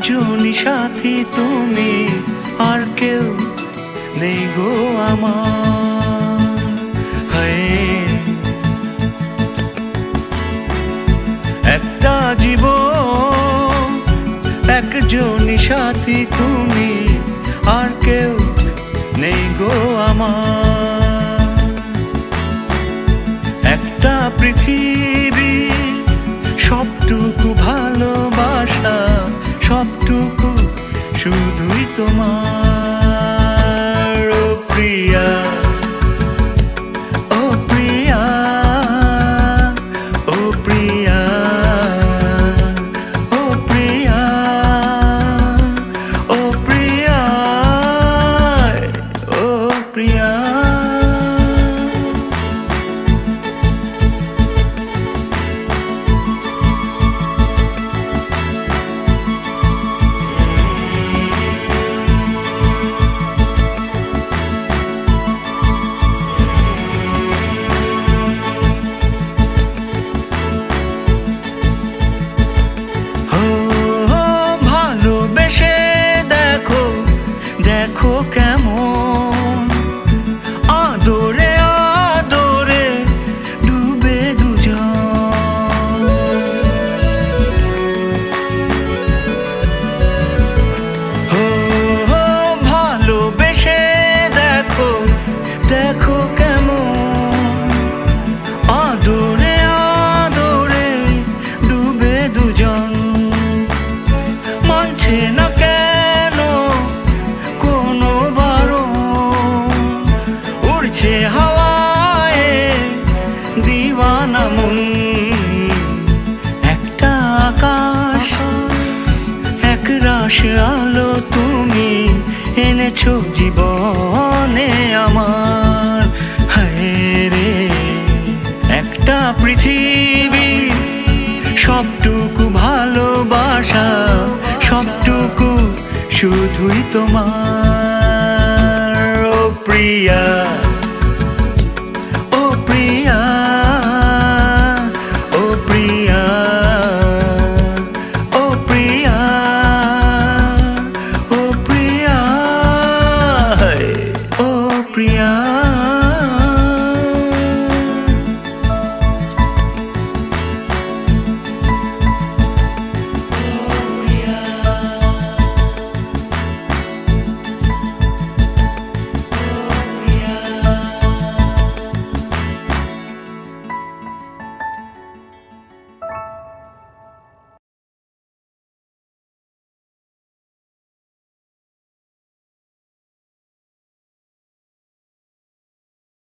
একজনই সাথী তুমি, আর কেউ নেই গো আমার। একটা জীবন, একজনই সাথী তুমি, আর কেউ নেই গো আমার। একটা পৃথিবী, সবটুকু ভালোবাসা, সবটুকু শুধুই তোমার। ও প্রিয়া, ও প্রিয়া, ও প্রিয়া, ও প্রিয়া, ও প্রিয়া, ও প্রিয়া। দেখো কেমন আদরে আদরে ডুবে দুজন। ভালোবেসে দেখো, দেখো কেমন আদরে আদরে ডুবে দুজন। মানছে না হাওয়ায় দিওয়ানা মন। একটা আকাশ, এক রাশ আলো তুমি এনেছো জীবনে আমার। হায় রে, একটা পৃথিবী, সবটুকু ভালোবাসা, সবটুকু শুধুই তোমার। ও প্রিয়া।